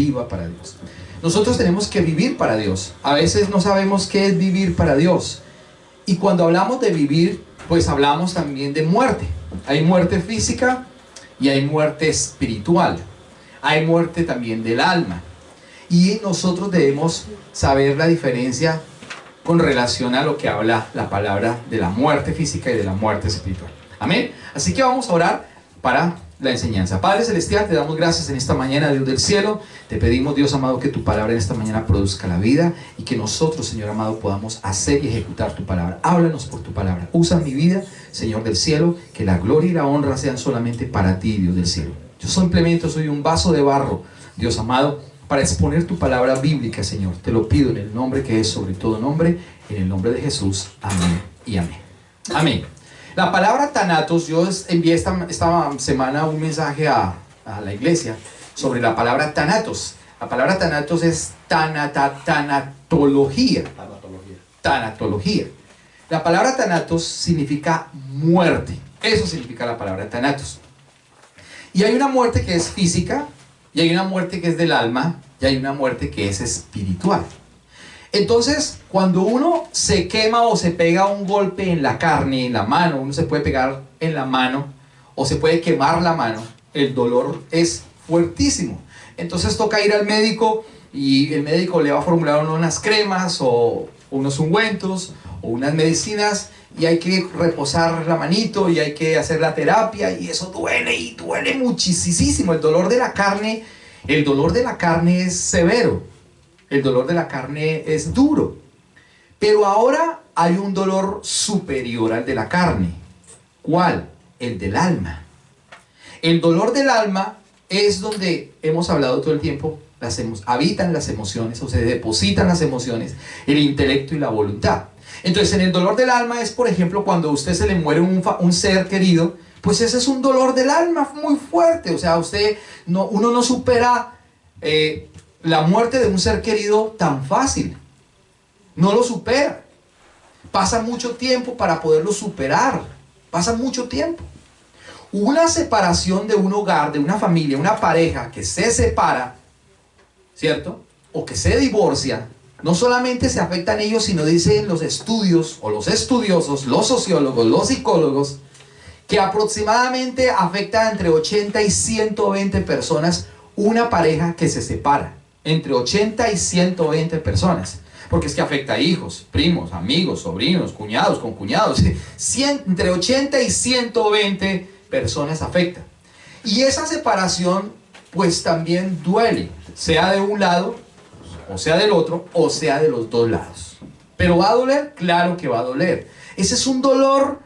viva para Dios. Nosotros tenemos que vivir para Dios. A veces no sabemos qué es vivir para Dios. Y cuando hablamos de vivir, pues hablamos también de muerte. Hay muerte física y hay muerte espiritual. Hay muerte también del alma. Y nosotros debemos saber la diferencia con relación a lo que habla la palabra de la muerte física y de la muerte espiritual. Amén. Así que vamos a orar para la enseñanza. Padre Celestial, te damos gracias en esta mañana, Dios del cielo. Te pedimos, Dios amado, que tu palabra en esta mañana produzca la vida y que nosotros, Señor amado, podamos hacer y ejecutar tu palabra. Háblanos por tu palabra. Usa mi vida, Señor del cielo, que la gloria y la honra sean solamente para ti, Dios del cielo. Yo simplemente soy un vaso de barro, Dios amado, para exponer tu palabra bíblica, Señor. Te lo pido en el nombre que es sobre todo nombre, en el nombre de Jesús. Amén y amén. Amén. La palabra Thanatos, yo envié esta semana un mensaje a la iglesia sobre la palabra Thanatos. La palabra Thanatos es tanatología. Tanatología. La palabra Thanatos significa muerte. Eso significa la palabra Thanatos. Y hay una muerte que es física, y hay una muerte que es del alma, y hay una muerte que es espiritual. Entonces, cuando uno se quema o se pega un golpe en la carne, en la mano, uno se puede pegar en la mano o se puede quemar la mano, el dolor es fuertísimo. Entonces toca ir al médico y el médico le va a formular unas cremas o unos ungüentos o unas medicinas y hay que reposar la manito y hay que hacer la terapia y eso duele y duele muchísimo. El dolor de la carne es severo. El dolor de la carne es duro. Pero ahora hay un dolor superior al de la carne. ¿Cuál? El del alma. El dolor del alma es donde hemos hablado todo el tiempo. Habitan las emociones o se depositan las emociones, el intelecto y la voluntad. Entonces en el dolor del alma es, por ejemplo, cuando a usted se le muere un ser querido, pues ese es un dolor del alma muy fuerte. O sea, uno no supera la muerte de un ser querido tan fácil. No lo supera. Pasa mucho tiempo para poderlo superar. Pasa mucho tiempo. Una separación de un hogar, de una familia, una pareja que se separa, ¿cierto? O que se divorcia, no solamente se afectan ellos, sino dicen los estudios o los estudiosos, los sociólogos, los psicólogos, que aproximadamente afecta entre 80 y 120 personas una pareja que se separa. Entre 80 y 120 personas. Porque es que afecta a hijos, primos, amigos, sobrinos, cuñados, concuñados. Entre 80 y 120 personas afecta. Y esa separación pues también duele. Sea de un lado, o sea del otro, o sea de los dos lados. ¿Pero va a doler? Claro que va a doler. Ese es un dolor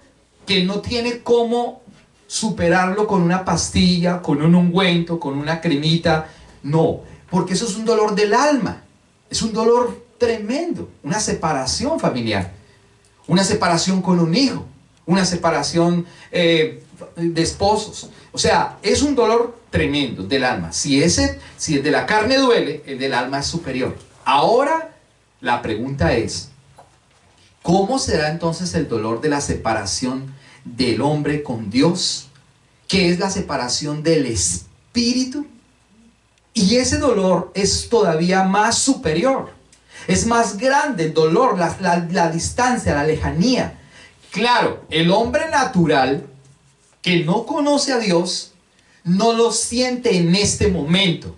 que no tiene cómo superarlo con una pastilla, con un ungüento, con una cremita. No. Porque eso es un dolor del alma, es un dolor tremendo, una separación familiar, una separación con un hijo, una separación de esposos. O sea, es un dolor tremendo del alma. Si el de la carne duele, el del alma es superior. Ahora, la pregunta es, ¿cómo será entonces el dolor de la separación del hombre con Dios? ¿Qué es la separación del espíritu? Y ese dolor es todavía más superior. Es más grande el dolor, la distancia, la lejanía. Claro, el hombre natural que no conoce a Dios no lo siente en este momento.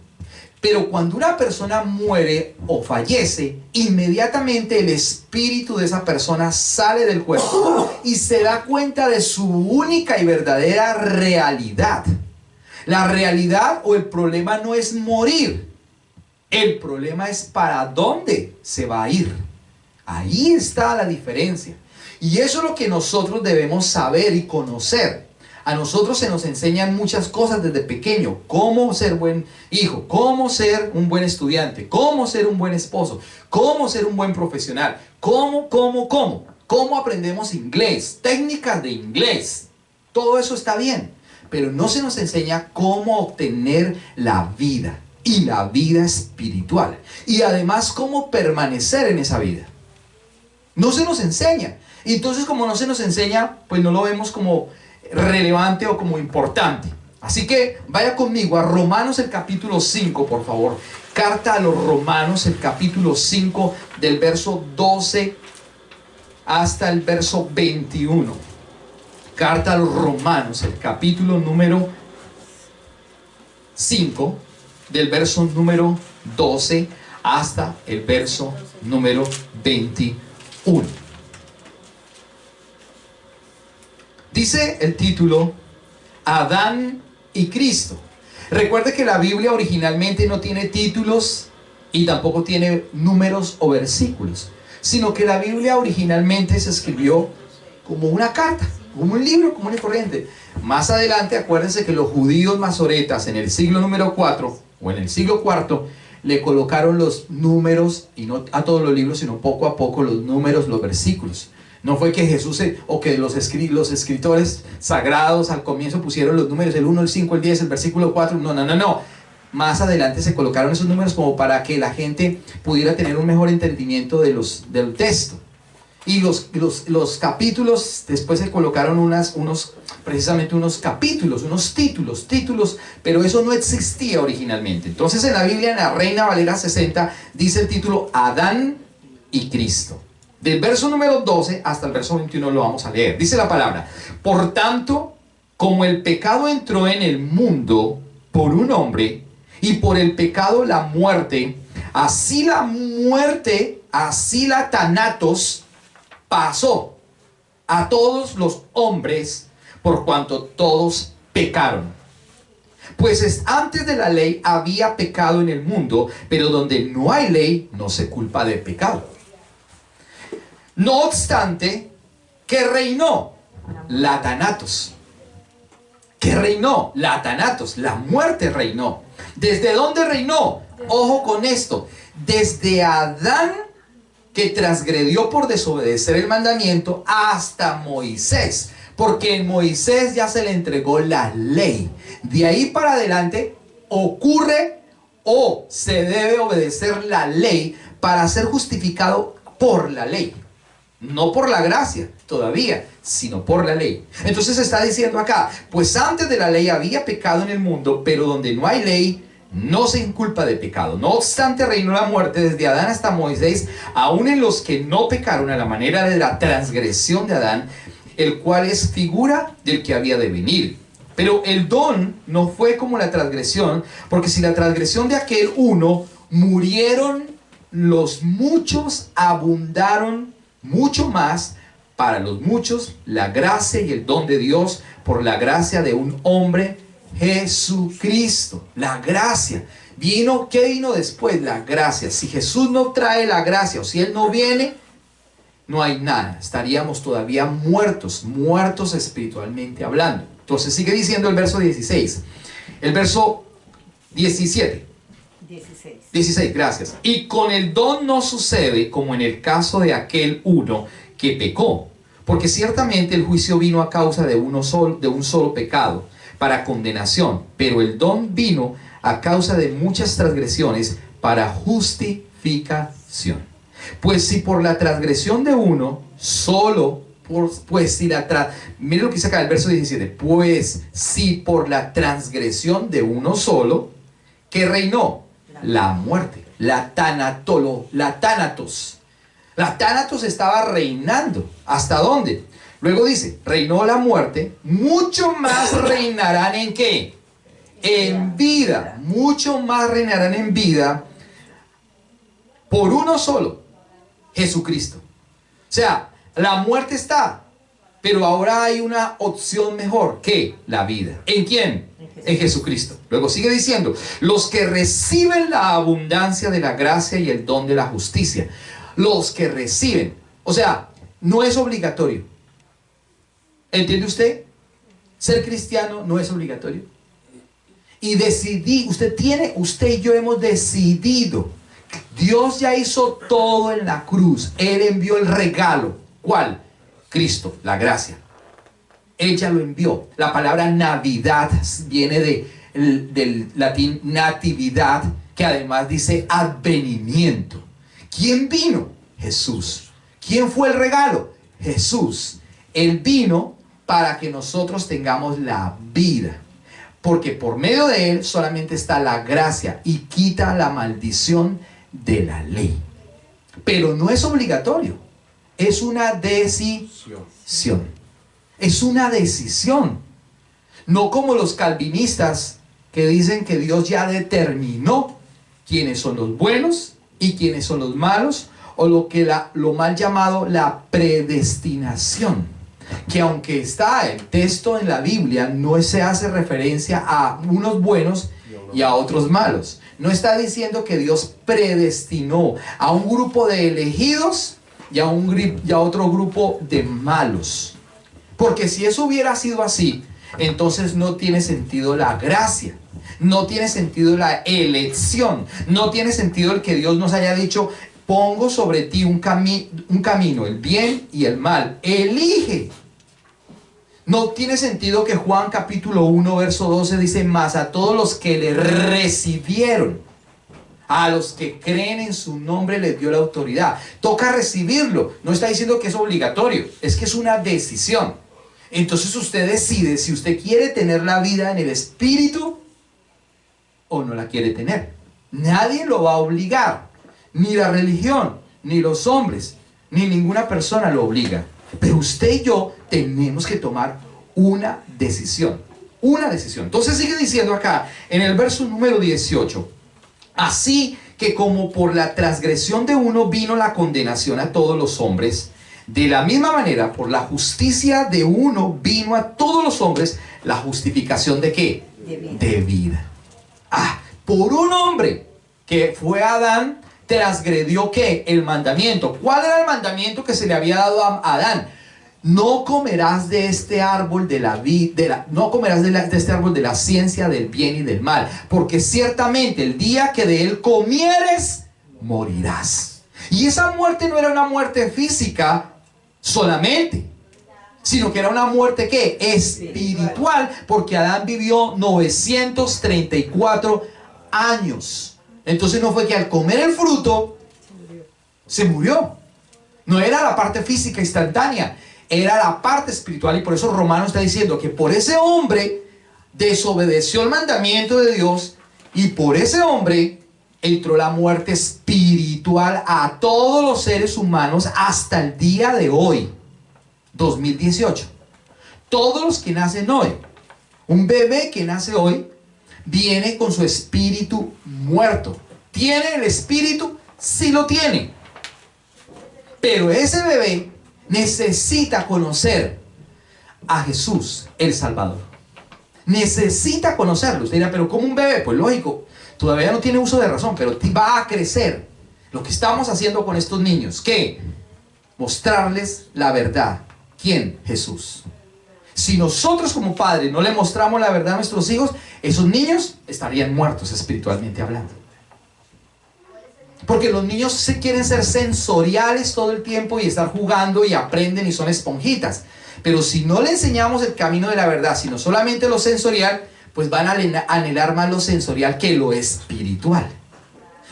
Pero cuando una persona muere o fallece, inmediatamente el espíritu de esa persona sale del cuerpo y se da cuenta de su única y verdadera realidad. La realidad o el problema no es morir. El problema es para dónde se va a ir. Ahí está la diferencia. Y eso es lo que nosotros debemos saber y conocer. A nosotros se nos enseñan muchas cosas desde pequeño. Cómo ser buen hijo, cómo ser un buen estudiante, cómo ser un buen esposo, cómo ser un buen profesional, cómo aprendemos inglés, técnicas de inglés. Todo eso está bien, pero no se nos enseña cómo obtener la vida y la vida espiritual. Y además cómo permanecer en esa vida. No se nos enseña. Y entonces, como no se nos enseña, pues no lo vemos como relevante o como importante. Así que vaya conmigo a Romanos el capítulo 5, por favor. Carta a los Romanos, el capítulo 5, del verso 12 hasta el verso 21. Carta a los Romanos, el capítulo número 5, del verso número 12 hasta el verso número 21. Dice el título: Adán y Cristo. Recuerde que la Biblia originalmente no tiene títulos y tampoco tiene números o versículos, sino que la Biblia originalmente se escribió como una carta, como un libro común y corriente. Más adelante, acuérdense que los judíos masoretas en el siglo número 4 o en el siglo IV le colocaron los números, y no a todos los libros, sino poco a poco los números, los versículos. No fue que Jesús o que los escritores sagrados al comienzo pusieron los números, el 1, el 5, el 10, el versículo 4. No. Más adelante se colocaron esos números como para que la gente pudiera tener un mejor entendimiento del texto. Y los capítulos, después se colocaron precisamente unos capítulos, unos títulos, pero eso no existía originalmente. Entonces en la Biblia, en la Reina Valera 60, dice el título Adán y Cristo. Del verso número 12 hasta el verso 21 lo vamos a leer. Dice la palabra: por tanto, como el pecado entró en el mundo por un hombre, y por el pecado la muerte, así la muerte, así la thanatos, pasó a todos los hombres, por cuanto todos pecaron. Pues antes de la ley había pecado en el mundo, pero donde no hay ley no se culpa de pecado. No obstante, que reinó la thanatos. Que reinó la thanatos, la muerte reinó. ¿Desde dónde reinó? Ojo con esto. Desde Adán, que transgredió por desobedecer el mandamiento, hasta Moisés. Porque en Moisés ya se le entregó la ley. De ahí para adelante ocurre o se debe obedecer la ley para ser justificado por la ley. No por la gracia todavía, sino por la ley. Entonces está diciendo acá: pues antes de la ley había pecado en el mundo, pero donde no hay ley no se inculpa de pecado. No obstante reinó la muerte desde Adán hasta Moisés, aun en los que no pecaron a la manera de la transgresión de Adán, el cual es figura del que había de venir. Pero el don no fue como la transgresión, porque si la transgresión de aquel uno murieron los muchos, abundaron mucho más para los muchos la gracia y el don de Dios por la gracia de un hombre, Jesucristo. La gracia vino. ¿Qué vino después? La gracia. Si Jesús no trae la gracia, o si Él no viene, no hay nada. Estaríamos todavía muertos espiritualmente hablando. Entonces sigue diciendo el verso 16. El verso 17. 16, gracias. Y con el don no sucede como en el caso de aquel uno que pecó, porque ciertamente el juicio vino a causa de un solo pecado, para condenación, pero el don vino a causa de muchas transgresiones, para justificación. Pues si por la transgresión de uno solo, mire lo que dice acá el verso 17, pues si por la transgresión de uno solo, que reinó la muerte, la thanatos. La thanatos estaba reinando. ¿Hasta dónde? Luego dice, reinó la muerte, mucho más reinarán ¿en qué? En vida. Mucho más reinarán en vida por uno solo, Jesucristo. O sea, la muerte está, pero ahora hay una opción mejor que la vida. ¿En quién? En Jesucristo. Luego sigue diciendo, los que reciben la abundancia de la gracia y el don de la justicia. Los que reciben. O sea, no es obligatorio. ¿Entiende usted? Ser cristiano no es obligatorio. Y usted y yo hemos decidido. Dios ya hizo todo en la cruz. Él envió el regalo. ¿Cuál? Cristo, la gracia. Ella lo envió. La palabra Navidad viene del latín natividad, que además dice advenimiento. ¿Quién vino? Jesús. ¿Quién fue el regalo? Jesús. Él vino para que nosotros tengamos la vida, porque por medio de él solamente está la gracia y quita la maldición de la ley. Pero no es obligatorio, es una decisión. Es una decisión. No como los calvinistas que dicen que Dios ya determinó quiénes son los buenos y quiénes son los malos, o lo mal llamado la predestinación, que aunque está el texto en la Biblia, no se hace referencia a unos buenos y a otros malos. No está diciendo que Dios predestinó a un grupo de elegidos y a otro grupo de malos. Porque si eso hubiera sido así, entonces no tiene sentido la gracia, no tiene sentido la elección, no tiene sentido el que Dios nos haya dicho: pongo sobre ti un camino, el bien y el mal, elige. No tiene sentido que Juan capítulo 1 verso 12 dice: mas a todos los que le recibieron, a los que creen en su nombre les dio la autoridad. Toca recibirlo, no está diciendo que es obligatorio, es que es una decisión. Entonces usted decide si usted quiere tener la vida en el Espíritu o no la quiere tener. Nadie lo va a obligar, ni la religión, ni los hombres, ni ninguna persona lo obliga. Pero usted y yo tenemos que tomar una decisión. Una decisión. Entonces sigue diciendo acá, en el verso número 18. Así que como por la transgresión de uno vino la condenación a todos los hombres, de la misma manera por la justicia de uno vino a todos los hombres la justificación ¿de qué? De vida. Por un hombre que fue Adán, transgredió ¿qué? El mandamiento. ¿Cuál era el mandamiento que se le había dado a Adán? No comerás de este árbol de la vida, no comerás de este árbol de la ciencia del bien y del mal, porque ciertamente el día que de él comieres, morirás. Y esa muerte no era una muerte física solamente, sino que era una muerte ¿qué? Espiritual, porque Adán vivió 934 años. Entonces no fue que al comer el fruto se murió. No era la parte física instantánea, era la parte espiritual. Y por eso Romano está diciendo que por ese hombre desobedeció el mandamiento de Dios, y por ese hombre entró la muerte espiritual a todos los seres humanos hasta el día de hoy, 2018. Todos los que nacen hoy, un bebé que nace hoy, viene con su espíritu muerto. ¿Tiene el espíritu? Sí lo tiene. Pero ese bebé necesita conocer a Jesús, el Salvador. Necesita conocerlo. Usted dirá, pero ¿cómo un bebé? Pues lógico, todavía no tiene uso de razón, pero va a crecer. Lo que estamos haciendo con estos niños, ¿qué? Mostrarles la verdad. ¿Quién? Jesús. Si nosotros como padres no le mostramos la verdad a nuestros hijos, esos niños estarían muertos espiritualmente hablando. Porque los niños se quieren ser sensoriales todo el tiempo y estar jugando y aprenden y son esponjitas. Pero si no le enseñamos el camino de la verdad, sino solamente lo sensorial, pues van a anhelar más lo sensorial que lo espiritual.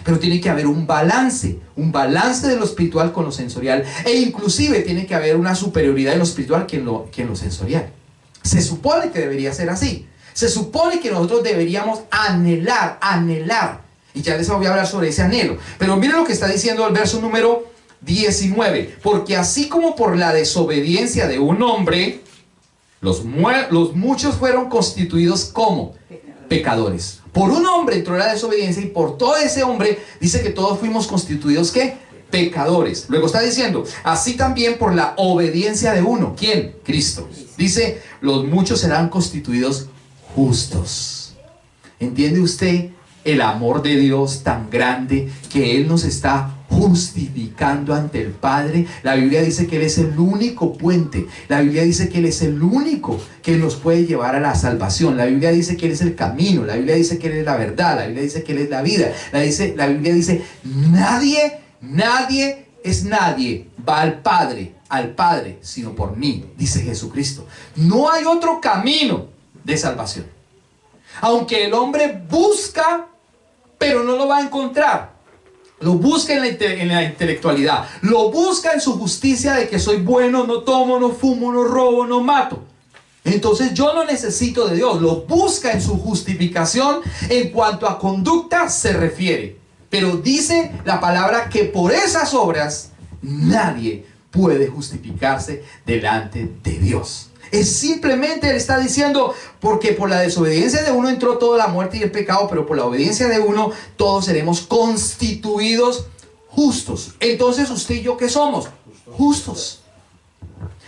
Pero tiene que haber un balance de lo espiritual con lo sensorial, e inclusive tiene que haber una superioridad de lo espiritual que en lo sensorial. Se supone que debería ser así. Se supone que nosotros deberíamos anhelar, y ya les voy a hablar sobre ese anhelo. Pero miren lo que está diciendo el verso número 19. Porque así como por la desobediencia de un hombre, los muchos fueron constituidos como pecadores. Por un hombre entró la desobediencia, y por todo ese hombre dice que todos fuimos constituidos ¿qué? Pecadores. Luego está diciendo, así también por la obediencia de uno. ¿Quién? Cristo. Dice, los muchos serán constituidos justos. ¿Entiende usted el amor de Dios tan grande que Él nos está justificando ante el Padre? La Biblia dice que Él es el único puente. La Biblia dice que Él es el único que nos puede llevar a la salvación. La Biblia dice que Él es el camino. La Biblia dice que Él es la verdad. La Biblia dice que Él es la vida. La Biblia dice, nadie va al Padre, sino por mí, dice Jesucristo. No hay otro camino de salvación. Aunque el hombre busca, pero no lo va a encontrar. Lo busca en la intelectualidad. Lo busca en su justicia de que soy bueno, no tomo, no fumo, no robo, no mato. Entonces yo no necesito de Dios. Lo busca en su justificación en cuanto a conducta se refiere. Pero dice la palabra que por esas obras nadie puede justificarse delante de Dios. Es simplemente, él está diciendo, porque por la desobediencia de uno entró toda la muerte y el pecado, pero por la obediencia de uno todos seremos constituidos justos. Entonces, ¿usted y yo qué somos? Justos.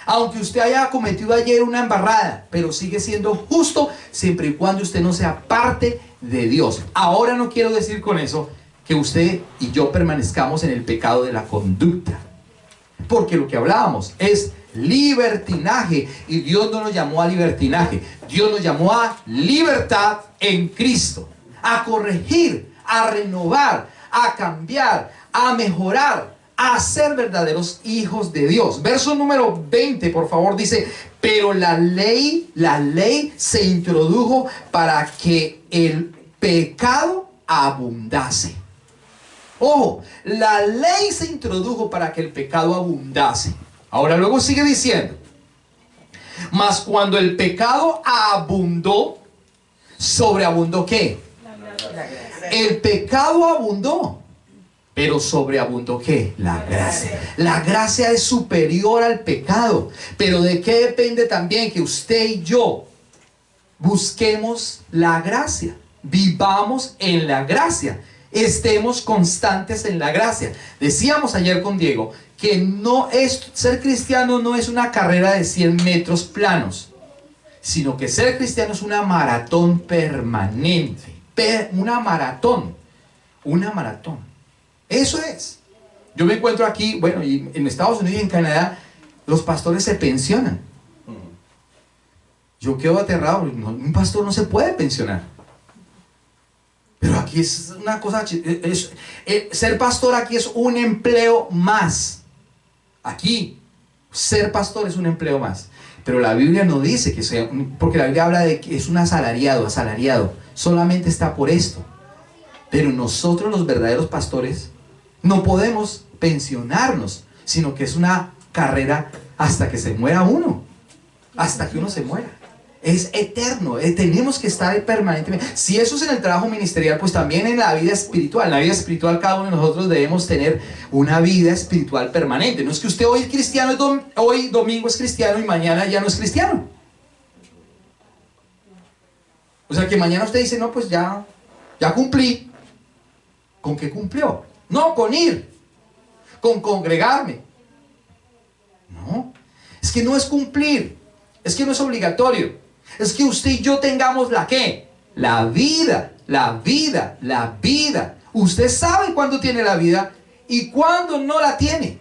Aunque usted haya cometido ayer una embarrada, pero sigue siendo justo siempre y cuando usted no sea parte de Dios. Ahora no quiero decir con eso que usted y yo permanezcamos en el pecado de la conducta, porque lo que hablábamos es libertinaje, y Dios no nos llamó a libertinaje. Dios nos llamó a libertad en Cristo, a corregir, a renovar, a cambiar, a mejorar, a ser verdaderos hijos de Dios. Verso número 20, por favor, dice: pero la ley se introdujo para que el pecado abundase. Ojo, la ley se introdujo para que el pecado abundase. Ahora luego sigue diciendo: mas cuando el pecado abundó, ¿sobreabundó qué? El pecado abundó, pero ¿sobreabundó qué? La gracia. La gracia es superior al pecado. Pero ¿de qué depende también que usted y yo busquemos la gracia? Vivamos en la gracia. Estemos constantes en la gracia. Decíamos ayer con Diego que no es, ser cristiano no es una carrera de 100 metros planos, sino que ser cristiano es una maratón permanente. Una maratón. Eso es. Yo me encuentro aquí, bueno, y en Estados Unidos y en Canadá, los pastores se pensionan. Yo quedo aterrado. Un pastor no se puede pensionar. Pero aquí es una cosa, ser pastor aquí es un empleo más. Aquí, ser pastor es un empleo más. Pero la Biblia no dice que sea, porque la Biblia habla de que es un asalariado, solamente está por esto. Pero nosotros, los verdaderos pastores, no podemos pensionarnos, sino que es una carrera hasta que se muera uno, hasta que uno se muera. Es eterno, tenemos que estar permanentemente. Si eso es en el trabajo ministerial, pues también en la vida espiritual. En la vida espiritual cada uno de nosotros debemos tener una vida espiritual permanente. No es que usted hoy es cristiano, hoy domingo es cristiano y mañana ya no es cristiano. O sea que mañana usted dice: no, pues ya cumplí. ¿Con qué cumplió? No, con ir, con congregarme. No, es que no es cumplir, es que no es obligatorio. Es que usted y yo tengamos la ¿qué? La vida. Usted sabe cuándo tiene la vida y cuándo no la tiene.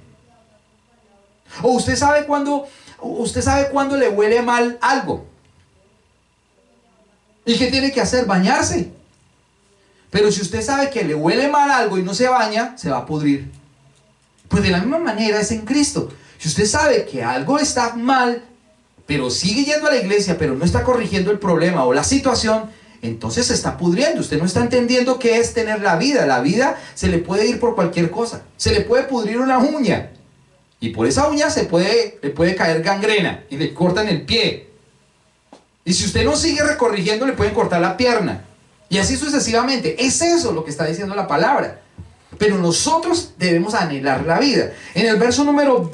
O usted sabe cuándo le huele mal algo. ¿Y qué tiene que hacer? Bañarse. Pero si usted sabe que le huele mal algo y no se baña, se va a pudrir. Pues de la misma manera es en Cristo. Si usted sabe que algo está mal, pero sigue yendo a la iglesia, pero no está corrigiendo el problema o la situación, entonces se está pudriendo. Usted no está entendiendo qué es tener la vida. La vida se le puede ir por cualquier cosa. Se le puede pudrir una uña, y por esa uña le puede caer gangrena y le cortan el pie. Y si usted no sigue recorrigiendo, le pueden cortar la pierna. Y así sucesivamente. Es eso lo que está diciendo la palabra. Pero nosotros debemos anhelar la vida. En el verso número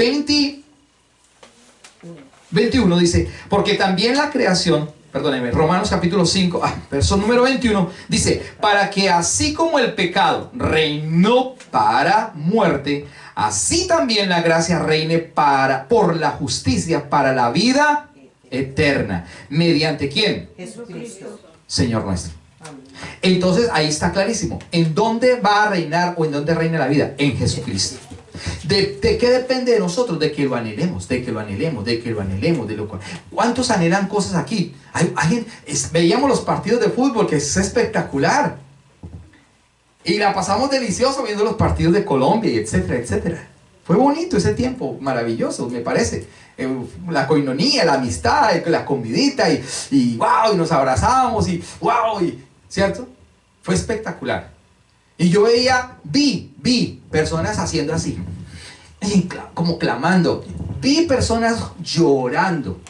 21 dice: porque también la creación, perdóneme, Romanos capítulo 5, verso número 21, dice: para que así como el pecado reinó para muerte, así también la gracia reine por la justicia, para la vida eterna. ¿Mediante quién? Jesucristo, Señor nuestro. Entonces ahí está clarísimo. ¿En dónde va a reinar o en dónde reina la vida? En Jesucristo. ¿De qué depende de nosotros? De que lo anhelemos, ¿Cuántos anhelan cosas aquí? Veíamos los partidos de fútbol, que es espectacular, y la pasamos delicioso viendo los partidos de Colombia, y etcétera, etcétera. Fue bonito ese tiempo, maravilloso, me parece. La coinonía, la amistad, la comidita, y wow, y nos abrazábamos, y wow, ¿cierto? Fue espectacular. Y yo vi personas haciendo así, como clamando. Vi personas llorando.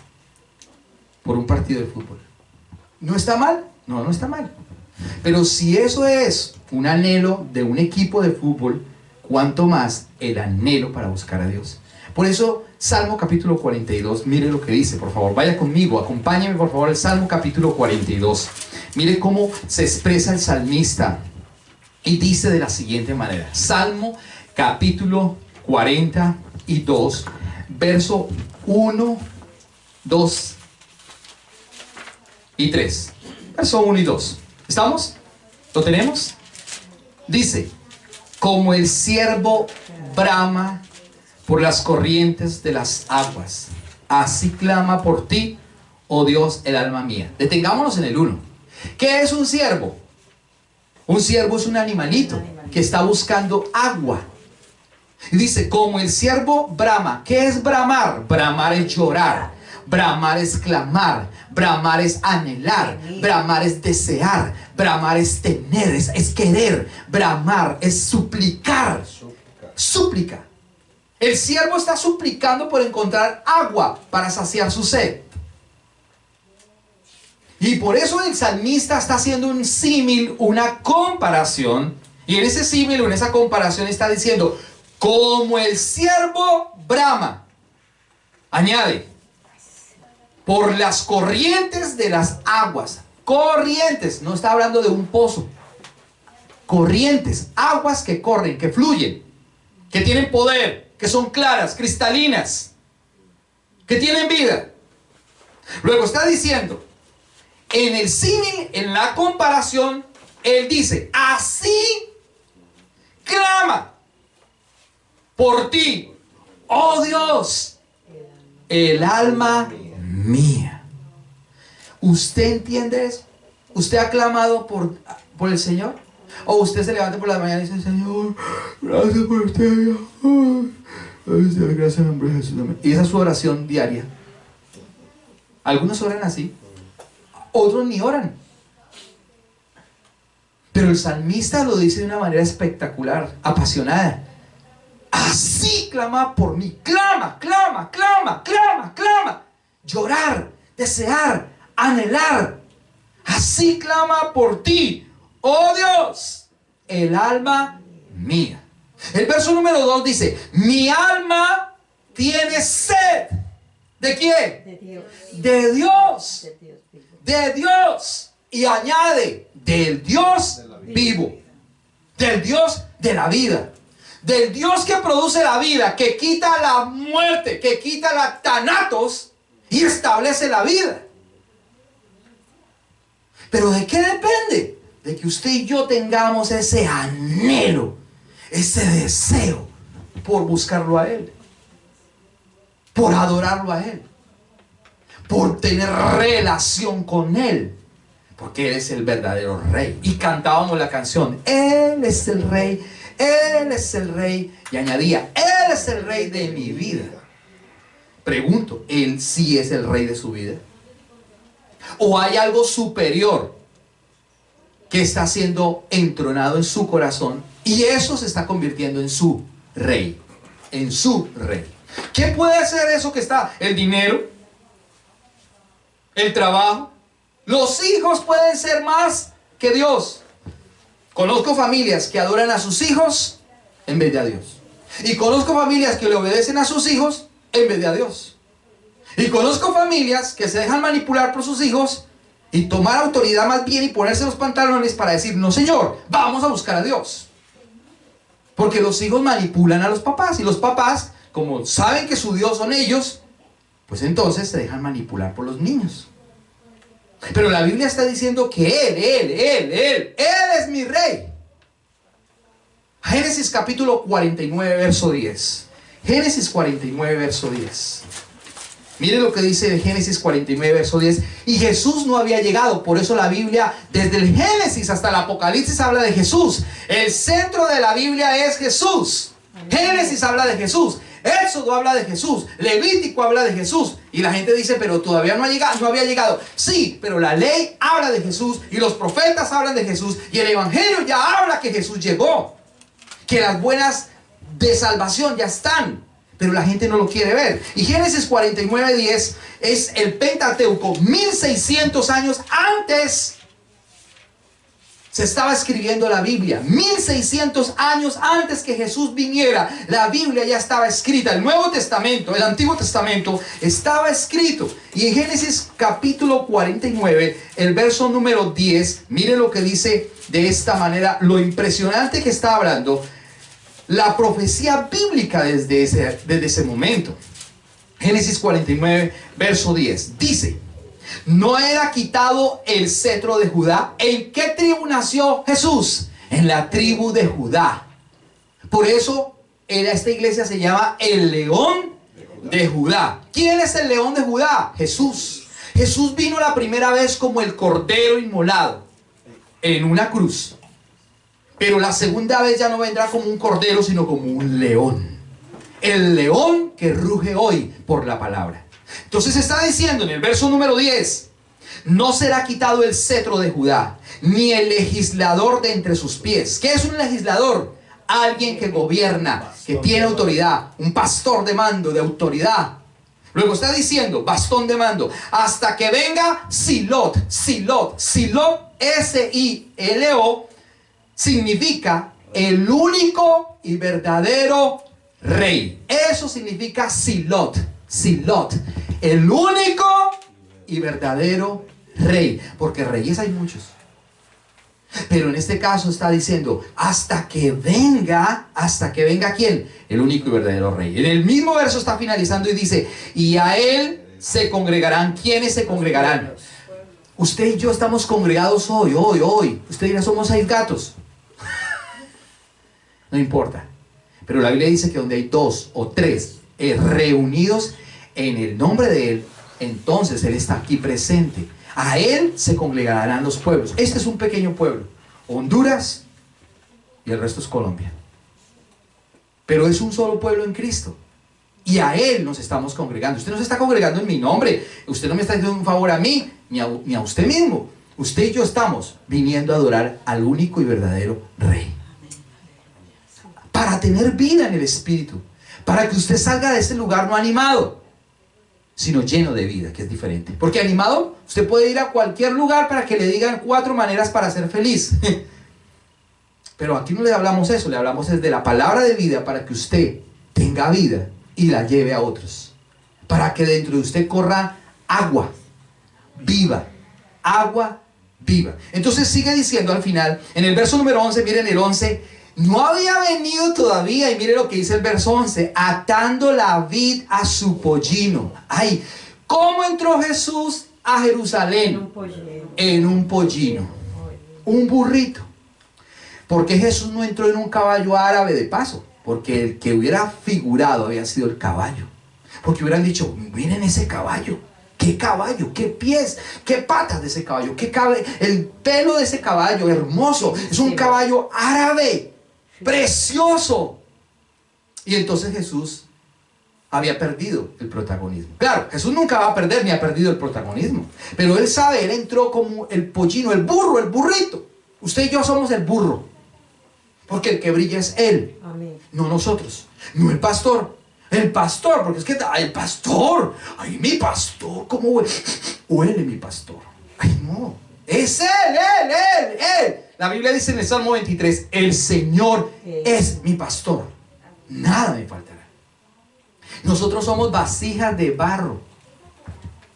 por un partido de fútbol. ¿No está mal? No, no está mal. Pero si eso es un anhelo de un equipo de fútbol, cuánto más el anhelo para buscar a Dios. Por eso, Salmo capítulo 42, mire lo que dice, por favor, vaya conmigo, acompáñeme por favor al Salmo capítulo 42. Mire cómo se expresa el salmista y dice de la siguiente manera. Salmo capítulo 42, verso 1, 2 y 3. Verso 1 y 2. ¿Estamos? ¿Lo tenemos? Dice: como el ciervo brama por las corrientes de las aguas, así clama por ti, oh Dios, el alma mía. Detengámonos en el 1. ¿Qué es un ciervo? Un ciervo es un animalito que está buscando agua. Y dice, como el ciervo brama. ¿Qué es bramar? Bramar es llorar, bramar es clamar, bramar es anhelar, bramar es desear, bramar es tener, es querer, bramar es suplicar. Súplica. El siervo está suplicando por encontrar agua para saciar su sed. Y por eso el salmista está haciendo un símil, una comparación. Y en ese símil, en esa comparación está diciendo, como el siervo brama. Añade, por las corrientes de las aguas. Corrientes, no está hablando de un pozo. Corrientes, aguas que corren, que fluyen, que tienen poder, que son claras, cristalinas, que tienen vida. Luego está diciendo, en el símil, en la comparación, él dice, así clama por ti, oh Dios, el alma mía. ¿Usted entiende eso? ¿Usted ha clamado por el Señor? ¿O usted se levanta por la mañana y dice, Señor, gracias por este día? Gracias en nombre de Jesús. Y esa es su oración diaria. Algunos oran así, otros ni oran. Pero el salmista lo dice de una manera espectacular, apasionada. Así clama por mí. Clama, clama, clama, clama, clama. Llorar, desear, anhelar. Así clama por ti, oh Dios, el alma mía. El verso número 2 dice, mi alma tiene sed. ¿De quién? De Dios. De Dios. De Dios vivo. De Dios. Y añade, del Dios vivo. Del Dios de la vida. Del Dios que produce la vida, que quita la muerte, que quita la thanatos y establece la vida. ¿Pero de qué depende? De que usted y yo tengamos ese anhelo, ese deseo por buscarlo a Él, por adorarlo a Él, por tener relación con Él, porque Él es el verdadero Rey. Y cantábamos la canción, Él es el Rey, Él es el Rey, y añadía, Él es el Rey de mi vida. Pregunto, ¿Él sí es el Rey de su vida? ¿O hay algo superior que está siendo entronado en su corazón y eso se está convirtiendo en su Rey? En su Rey. ¿Qué puede ser eso que está? El dinero, el trabajo. Los hijos pueden ser más que Dios. Conozco familias que adoran a sus hijos en vez de a Dios. Y conozco familias que le obedecen a sus hijos en vez de a Dios. Y conozco familias que se dejan manipular por sus hijos y tomar autoridad más bien y ponerse los pantalones para decir, no señor, vamos a buscar a Dios. Porque los hijos manipulan a los papás y los papás, como saben que su Dios son ellos, pues entonces se dejan manipular por los niños. Pero la Biblia está diciendo que Él es mi Rey. Génesis capítulo 49, verso 10. Génesis 49, verso 10. Mire lo que dice Génesis 49, verso 10. Y Jesús no había llegado. Por eso la Biblia, desde el Génesis hasta el Apocalipsis, habla de Jesús. El centro de la Biblia es Jesús. Génesis habla de Jesús. Éxodo habla de Jesús. Levítico habla de Jesús. Y la gente dice, pero todavía no había llegado. Sí, pero la ley habla de Jesús. Y los profetas hablan de Jesús. Y el Evangelio ya habla que Jesús llegó. Que las buenas de salvación ya están. pero la gente no lo quiere ver. Y Génesis 49:10 es el Pentateuco. 1600 años antes se estaba escribiendo la Biblia. 1600 años antes que Jesús viniera, la Biblia ya estaba escrita. El Nuevo Testamento, el Antiguo Testamento estaba escrito. Y en Génesis capítulo 49, el verso número 10, mire lo que dice de esta manera, lo impresionante que está hablando la profecía bíblica desde ese momento. Génesis 49, verso 10, dice: no era quitado el cetro de Judá. ¿En qué tribu nació Jesús? En la tribu de Judá. Por eso esta iglesia se llama el León de Judá. ¿Quién es el León de Judá? Jesús. Jesús vino la primera vez como el cordero inmolado en una cruz. Pero la segunda vez ya no vendrá como un cordero, sino como un león. El león que ruge hoy por la palabra. Entonces está diciendo en el verso número 10: no será quitado el cetro de Judá, ni el legislador de entre sus pies. ¿Qué es un legislador? Alguien que gobierna, que tiene autoridad, un pastor de mando, de autoridad. Luego está diciendo, bastón de mando, hasta que venga Silot. Silot, S-I-L-O, significa el único y verdadero rey. Eso significa Silot. Silot, el único y verdadero rey. Porque reyes hay muchos, pero en este caso está diciendo hasta que venga ¿quién? El único y verdadero rey. En el mismo verso está finalizando y dice: y a él se congregarán. ¿Quiénes se congregarán? Usted y yo estamos congregados hoy. Usted dirá, somos 6 gatos. No importa, pero la Biblia dice que donde hay 2 o 3 reunidos en el nombre de Él, entonces Él está aquí presente. A Él se congregarán los pueblos. Este es un pequeño pueblo, Honduras, y el resto es Colombia. Pero es un solo pueblo en Cristo. Y a Él nos estamos congregando. Usted no se está congregando en mi nombre. Usted no me está haciendo un favor a mí, ni a usted mismo. Usted y yo estamos viniendo a adorar al único y verdadero Rey. Para tener vida en el Espíritu. Para que usted salga de este lugar no animado, sino lleno de vida, que es diferente. Porque animado, usted puede ir a cualquier lugar para que le digan 4 maneras para ser feliz. Pero aquí no le hablamos eso, le hablamos desde la palabra de vida para que usted tenga vida y la lleve a otros. Para que dentro de usted corra agua viva. Agua viva. Entonces sigue diciendo al final, en el verso número 11, miren el 11. No había venido todavía, y mire lo que dice el verso 11, atando la vid a su pollino. Ay, ¿cómo entró Jesús a Jerusalén? En un pollino. Un burrito. ¿Por qué Jesús no entró en un caballo árabe de paso? Porque el que hubiera figurado había sido el caballo. Porque hubieran dicho, miren ese caballo. ¿Qué caballo? ¿Qué pies? ¿Qué patas de ese caballo? El pelo de ese caballo, hermoso. Es un caballo árabe. Precioso. Y entonces Jesús había perdido el protagonismo. Claro, Jesús nunca va a perder ni ha perdido el protagonismo, pero él sabe, él entró como el pollino, el burro, el burrito. Usted y yo somos el burro, porque el que brilla es él. Amén. No nosotros, no el pastor. El pastor, porque es que el pastor, ay, mi pastor, ¿cómo huele mi pastor? Ay, no, es él. La Biblia dice en el Salmo 23, el Señor es mi pastor, nada me faltará. Nosotros somos vasijas de barro,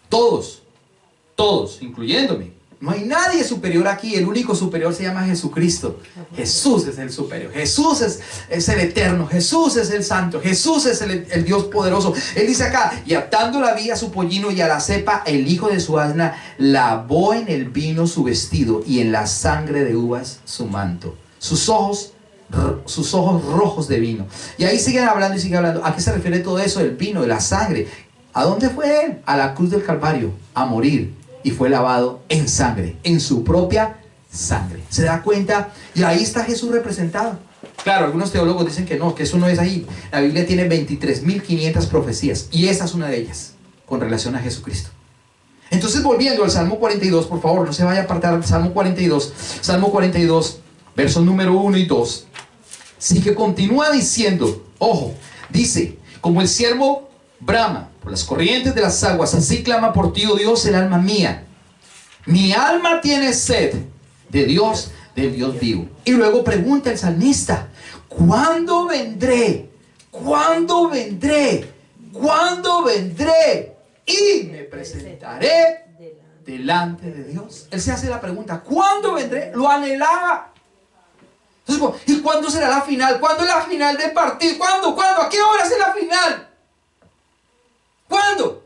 todos, incluyéndome. No hay nadie superior aquí, el único superior se llama Jesucristo. Jesús es el superior, Jesús es el eterno, Jesús es el santo, Jesús es el Dios poderoso. Él dice acá, y atando la vid a su pollino y a la cepa, el hijo de su asna, lavó en el vino su vestido y en la sangre de uvas su manto. Sus ojos rojos de vino. Y ahí siguen hablando y sigue hablando. ¿A qué se refiere todo eso? El vino, de la sangre. ¿A dónde fue él? A la cruz del Calvario, a morir. Y fue lavado en sangre, en su propia sangre. ¿Se da cuenta? Y ahí está Jesús representado. Claro, algunos teólogos dicen que no, que eso no es ahí. La Biblia tiene 23.500 profecías y esa es una de ellas, con relación a Jesucristo. Entonces, volviendo al Salmo 42, por favor, no se vaya a apartar del Salmo 42. Salmo 42, versos número 1 y 2. Sí que continúa diciendo, ojo, dice, Como el ciervo brama por las corrientes de las aguas, así clama por ti, oh Dios, el alma mía. Mi alma tiene sed de Dios, del Dios vivo. Y luego pregunta el salmista: ¿cuándo vendré? ¿Cuándo vendré? ¿Cuándo vendré? Y me presentaré delante de Dios. Él se hace la pregunta: ¿cuándo vendré? Lo anhelaba. Entonces, ¿y cuándo será la final? ¿Cuándo es la final del partido? ¿Cuándo? ¿Cuándo? ¿A qué hora es la final? ¿Cuándo?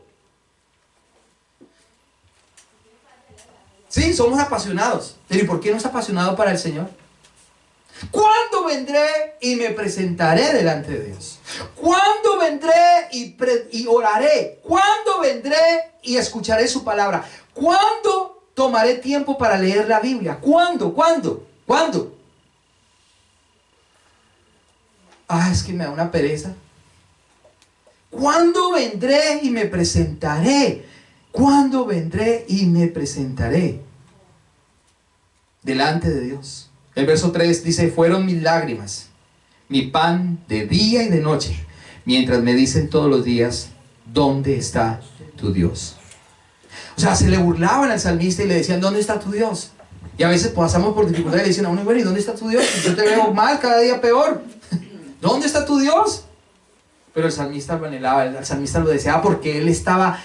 Sí, somos apasionados. Pero ¿y por qué no es apasionado para el Señor? ¿Cuándo vendré y me presentaré delante de Dios? ¿Cuándo vendré y oraré? ¿Cuándo vendré y escucharé su palabra? ¿Cuándo tomaré tiempo para leer la Biblia? ¿Cuándo? ¿Cuándo? ¿Cuándo? Es que me da una pereza. ¿Cuándo vendré y me presentaré? ¿Cuándo vendré y me presentaré delante de Dios? El verso 3 dice: fueron mis lágrimas, mi pan de día y de noche, mientras me dicen todos los días: ¿dónde está tu Dios? O sea, se le burlaban al salmista y le decían: ¿dónde está tu Dios? Y a veces pasamos por dificultades y le dicen a uno: bueno, ¿y dónde está tu Dios? Yo te veo mal, cada día peor. ¿Dónde está tu Dios? Pero el salmista lo anhelaba, el salmista lo deseaba, porque él estaba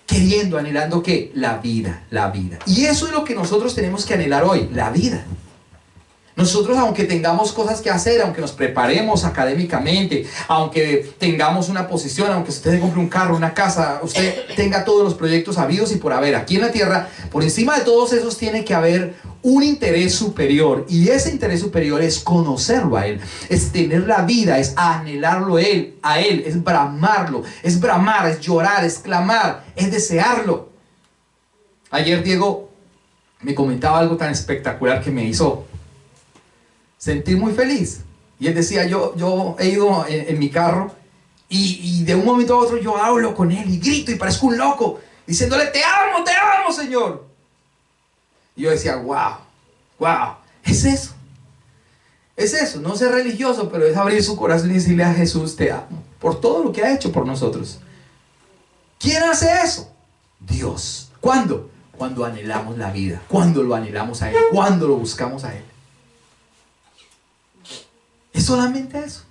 queriendo, anhelando ¿qué? La vida, la vida. Y eso es lo que nosotros tenemos que anhelar hoy, la vida. Nosotros, aunque tengamos cosas que hacer, aunque nos preparemos académicamente, aunque tengamos una posición, aunque usted compre un carro, una casa, usted tenga todos los proyectos habidos y por haber aquí en la tierra, por encima de todos esos tiene que haber un interés superior. Y ese interés superior es conocerlo a Él, es tener la vida, es anhelarlo a Él, es bramarlo, es bramar, es llorar, es clamar, es desearlo. Ayer Diego me comentaba algo tan espectacular que me hizo sentir muy feliz. Y él decía: yo he ido en mi carro y de un momento a otro yo hablo con él y grito y parezco un loco, diciéndole: te amo, Señor. Y yo decía: wow, es eso, no ser religioso, pero es abrir su corazón y decirle a Jesús: te amo, por todo lo que ha hecho por nosotros. ¿Quién hace eso? Dios. ¿Cuándo? Cuando anhelamos la vida, cuando lo anhelamos a Él, cuando lo buscamos a Él. Es solamente eso.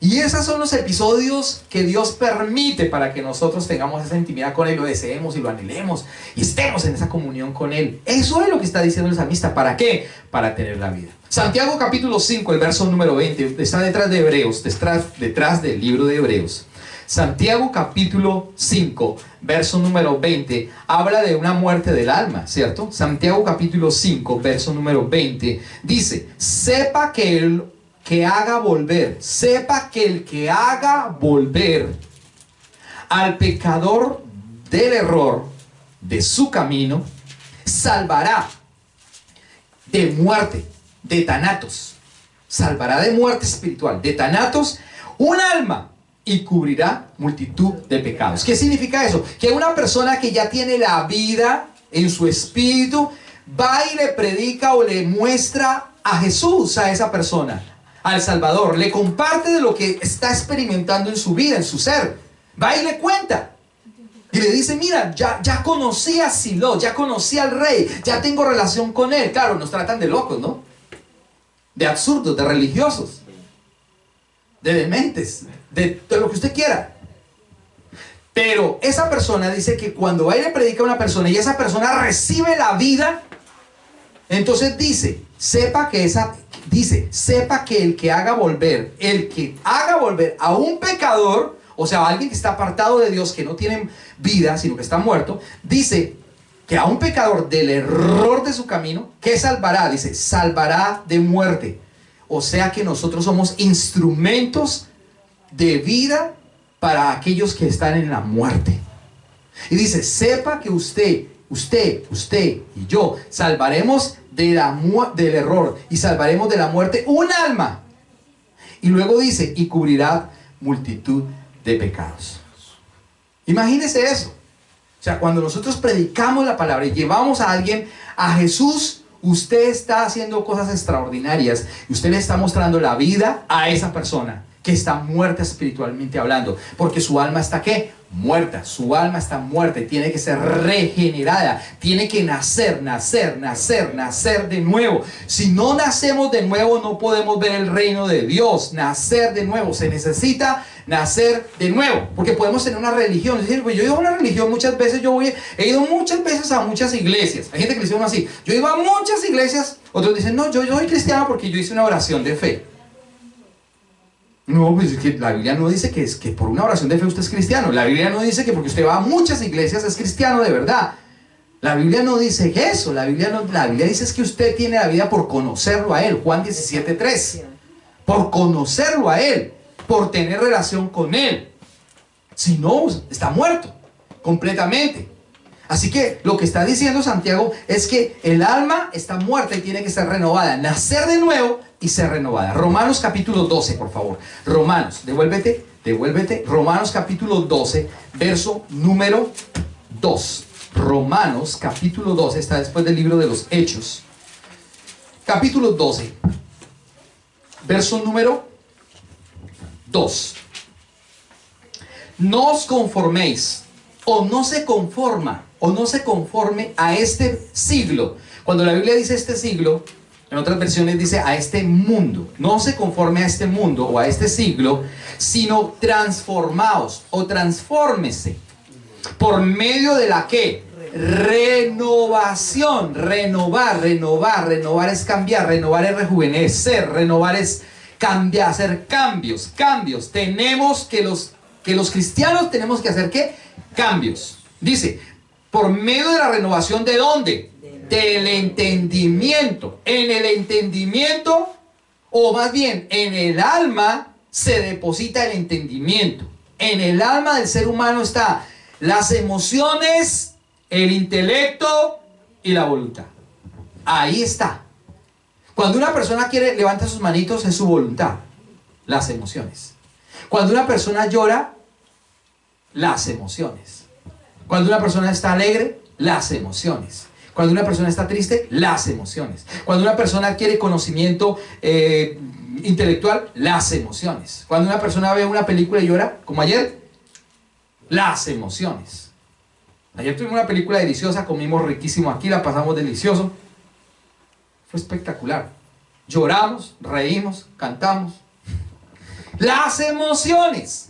Y esos son los episodios que Dios permite para que nosotros tengamos esa intimidad con Él, lo deseemos y lo anhelemos y estemos en esa comunión con Él. Eso es lo que está diciendo el salmista. ¿Para qué? Para tener la vida. Santiago capítulo 5, el verso número 20, está detrás de Hebreos, detrás del libro de Hebreos. Santiago capítulo 5, verso número 20, habla de una muerte del alma, ¿cierto? Santiago capítulo 5, verso número 20, dice: sepa que el que haga volver al pecador del error de su camino, salvará de muerte, de tanatos, salvará de muerte espiritual, de tanatos, un alma, y cubrirá multitud de pecados. ¿Qué significa eso? Que una persona que ya tiene la vida en su espíritu va y le predica o le muestra a Jesús a esa persona, al Salvador, le comparte de lo que está experimentando en su vida, en su ser. Va y le cuenta y le dice: mira, ya conocí a Silo, ya conocí al Rey, ya tengo relación con Él. Claro, nos tratan de locos, ¿no? De absurdos, de religiosos, de dementes, de lo que usted quiera. Pero esa persona dice que cuando va y le predica a una persona y esa persona recibe la vida, entonces dice: sepa que el que haga volver a un pecador, o sea, a alguien que está apartado de Dios, que no tiene vida, sino que está muerto, dice que a un pecador del error de su camino, ¿qué salvará? Dice: salvará de muerte. O sea que nosotros somos instrumentos de vida para aquellos que están en la muerte. Y dice: sepa que usted y yo salvaremos del error y salvaremos de la muerte un alma. Y luego dice: y cubrirá multitud de pecados. Imagínese eso. O sea, cuando nosotros predicamos la palabra y llevamos a alguien a Jesús, usted está haciendo cosas extraordinarias y usted le está mostrando la vida a esa persona que está muerta espiritualmente hablando, porque su alma está ¿qué? Muerta, su alma está muerta y tiene que ser regenerada, tiene que nacer de nuevo. Si no nacemos de nuevo, no podemos ver el reino de Dios. Nacer de nuevo, se necesita nacer de nuevo, porque podemos tener una religión. Es decir, pues yo he ido a una religión muchas veces, he ido muchas veces a muchas iglesias. Hay gente que le dice uno así, yo iba a muchas iglesias, otros dicen, no, yo soy cristiano porque yo hice una oración de fe. No, pues es que la Biblia no dice que por una oración de fe usted es cristiano. La Biblia no dice que porque usted va a muchas iglesias es cristiano de verdad. La Biblia no dice eso. La Biblia dice es que usted tiene la vida por conocerlo a Él. Juan 17:3. Por conocerlo a Él, por tener relación con Él. Si no, está muerto completamente. Así que lo que está diciendo Santiago es que el alma está muerta y tiene que ser renovada, nacer de nuevo y ser renovada. Romanos capítulo 12, por favor. Romanos, devuélvete. Romanos capítulo 12, verso número 2. Romanos capítulo 12, está después del libro de los Hechos. Capítulo 12, verso número 2. No os conforméis, o no se conforma, o no se conforme a este siglo. Cuando la Biblia dice este siglo, en otras versiones dice a este mundo. No se conforme a este mundo o a este siglo, sino transformaos o transfórmese por medio de la ¿qué? Renovación. Renovar es cambiar, renovar es rejuvenecer, renovar es cambiar, hacer cambios. Tenemos que los cristianos tenemos que hacer ¿qué? Cambios. Dice, por medio de la renovación ¿de dónde? Del entendimiento. En el entendimiento, o más bien en el alma, se deposita el entendimiento. En el alma del ser humano está las emociones, el intelecto y la voluntad. Ahí está. Cuando una persona levanta sus manitos, es su voluntad, las emociones. Cuando una persona llora, las emociones. Cuando una persona está alegre, las emociones. Cuando una persona está triste, las emociones. Cuando una persona adquiere conocimiento intelectual, las emociones. Cuando una persona ve una película y llora, como ayer, las emociones. Ayer tuvimos una película deliciosa, comimos riquísimo aquí, la pasamos delicioso. Fue espectacular. Lloramos, reímos, cantamos. Las emociones.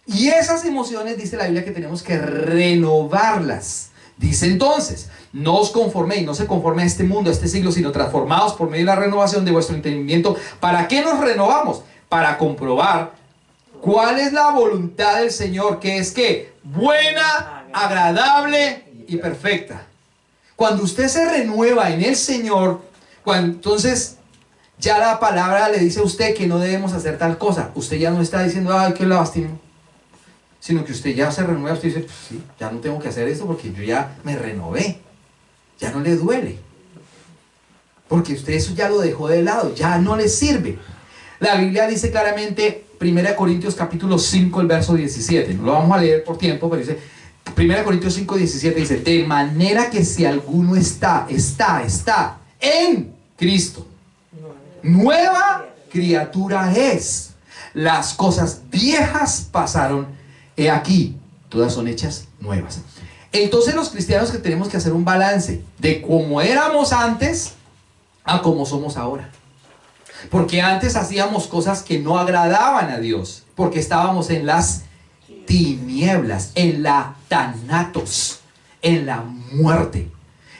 Y esas emociones, dice la Biblia, que tenemos que renovarlas. Dice entonces, no os conforméis, no se conforme a este mundo, a este siglo, sino transformados por medio de la renovación de vuestro entendimiento. ¿Para qué nos renovamos? Para comprobar cuál es la voluntad del Señor, que es que buena, agradable y perfecta. Cuando usted se renueva en el Señor, entonces ya la palabra le dice a usted que no debemos hacer tal cosa. Usted ya no está diciendo, ay, qué lástima, sino que usted ya se renueva. Usted dice, pues sí, ya no tengo que hacer esto porque yo ya me renové. Ya no le duele, porque usted eso ya lo dejó de lado, ya no le sirve. La Biblia dice claramente, 1 Corintios capítulo 5, el verso 17, no lo vamos a leer por tiempo, pero dice, 1 Corintios 5, 17 dice, de manera que si alguno está en Cristo, nueva criatura es. Las cosas viejas pasaron, he aquí, todas son hechas nuevas. Entonces los cristianos que tenemos que hacer un balance de cómo éramos antes a cómo somos ahora. Porque antes hacíamos cosas que no agradaban a Dios, porque estábamos en las tinieblas, en la thanatos, en la muerte.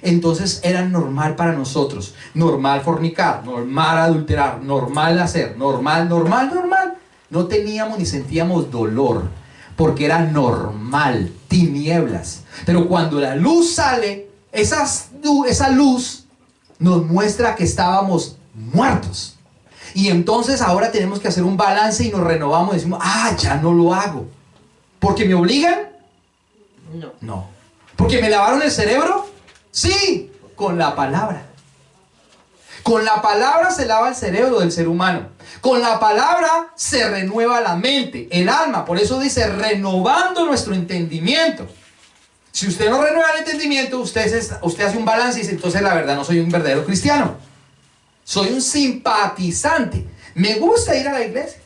Entonces era normal para nosotros, normal fornicar, normal adulterar, normal hacer, normal. No teníamos ni sentíamos dolor, porque era normal, tinieblas. Pero cuando la luz sale, esa luz nos muestra que estábamos muertos. Y entonces ahora tenemos que hacer un balance y nos renovamos y decimos, ya no lo hago. ¿Porque me obligan? No. ¿Porque me lavaron el cerebro? Sí, con la palabra. Con la palabra se lava el cerebro del ser humano. Con la palabra se renueva la mente, el alma. Por eso dice, renovando nuestro entendimiento. Si usted no renueva el entendimiento, usted hace un balance y dice, entonces la verdad no soy un verdadero cristiano. Soy un simpatizante. Me gusta ir a la iglesia.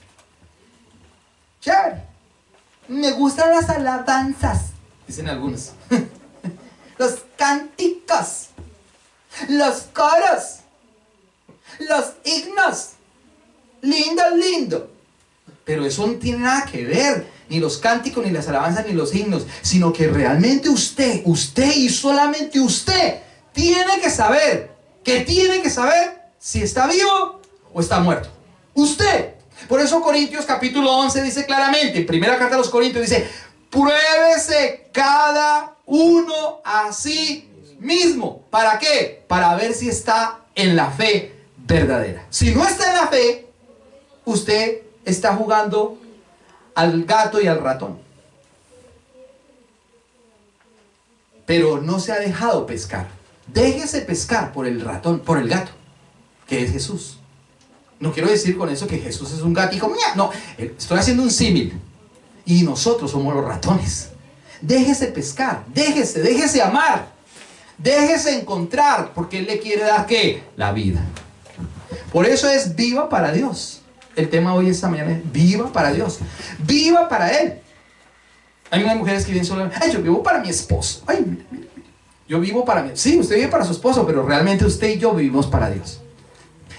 Chévere. Me gustan las alabanzas, dicen algunos. Los cánticos, los coros, los himnos. Lindo, lindo. Pero eso no tiene nada que ver, ni los cánticos, ni las alabanzas, ni los himnos, sino que realmente usted y solamente usted tiene que saber si está vivo o está muerto. Usted. Por eso Corintios capítulo 11 dice claramente, en primera carta a los Corintios dice, pruébese cada uno a sí mismo. ¿Para qué? Para ver si está en la fe verdadera. Si no está en la fe, usted está jugando al gato y al ratón. Pero no se ha dejado pescar. Déjese pescar por el ratón, por el gato, que es Jesús. No quiero decir con eso que Jesús es un gatico. No, estoy haciendo un símil. Y nosotros somos los ratones. Déjese pescar, déjese amar, déjese encontrar, porque Él le quiere dar ¿qué? La vida. Por eso es viva para Dios. El tema hoy esta mañana es viva para Dios, viva para Él. Hay unas mujeres que vienen solo, ay, yo vivo para mi esposo. Ay, mira. Yo vivo para mí. Sí, usted vive para su esposo, pero realmente usted y yo vivimos para Dios.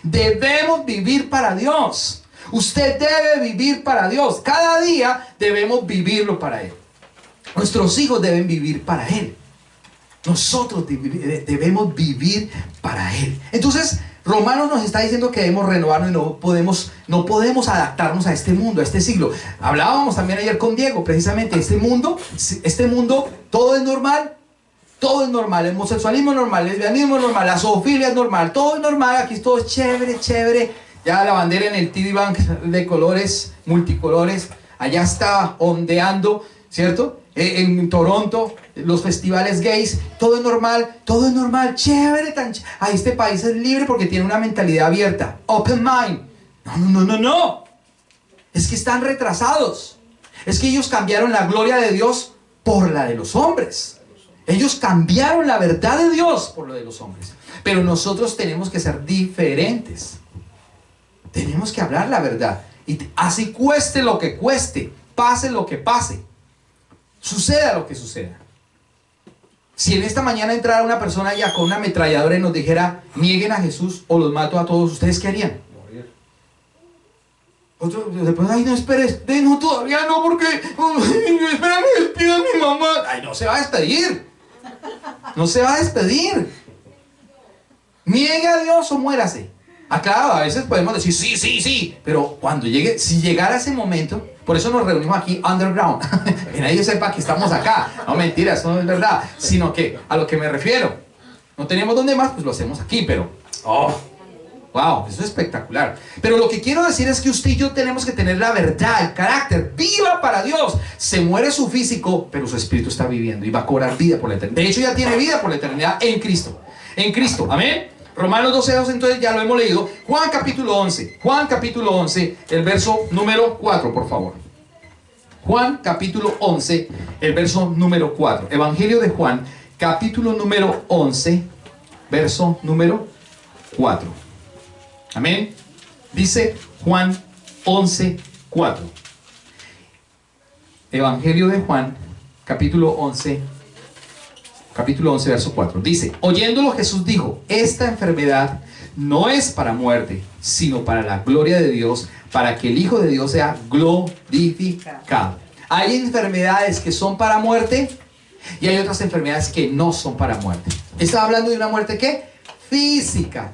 Debemos vivir para Dios. Usted debe vivir para Dios. Cada día debemos vivirlo para Él. Nuestros hijos deben vivir para Él. Nosotros debemos vivir para Él. Entonces, Romanos nos está diciendo que debemos renovarnos y no podemos adaptarnos a este mundo, a este siglo. Hablábamos también ayer con Diego, precisamente, este mundo, todo es normal. Todo es normal, el homosexualismo es normal, el lesbianismo es normal, la zoofilia es normal, todo es normal, aquí todo es chévere. Ya la bandera en el TD Bank de colores, multicolores, allá está ondeando, ¿cierto? En Toronto, los festivales gays, todo es normal, chévere, ay, este país es libre porque tiene una mentalidad abierta, open mind. No. Es que están retrasados. Es que ellos cambiaron la gloria de Dios por la de los hombres. Ellos cambiaron la verdad de Dios por lo de los hombres. Pero nosotros tenemos que ser diferentes. Tenemos que hablar la verdad. Y así cueste lo que cueste, pase lo que pase, suceda lo que suceda. Si en esta mañana entrara una persona ya con una ametralladora y nos dijera, nieguen a Jesús o los mato a todos, ¿ustedes qué harían? Otro, después, ay, no esperes, no, todavía no, porque espérame, despido a mi mamá. Ay, no se va a despedir. No se va a despedir. Niegue a Dios o muérase. Claro, a veces podemos decir sí, pero cuando llegue, si llegara ese momento, por eso nos reunimos aquí underground, que nadie sepa que estamos acá. No, mentira, eso no es verdad, sino que a lo que me refiero, no tenemos dónde más, pues lo hacemos aquí, pero wow, eso es espectacular. Pero lo que quiero decir es que usted y yo tenemos que tener la verdad, el carácter, viva para Dios. Se muere su físico, pero su espíritu está viviendo y va a cobrar vida por la eternidad. De hecho, ya tiene vida por la eternidad en Cristo. En Cristo, amén. Romanos 12:2, entonces ya lo hemos leído. Juan capítulo 11, el verso número 4, por favor. Juan capítulo 11, el verso número 4. Evangelio de Juan, capítulo número 11, verso número 4. Amén. Dice Juan 11:4. Evangelio de Juan, capítulo 11, verso 4. Dice, oyéndolo Jesús dijo, esta enfermedad no es para muerte, sino para la gloria de Dios, para que el Hijo de Dios sea glorificado. Hay enfermedades que son para muerte y hay otras enfermedades que no son para muerte. Está hablando de una muerte ¿qué? Física.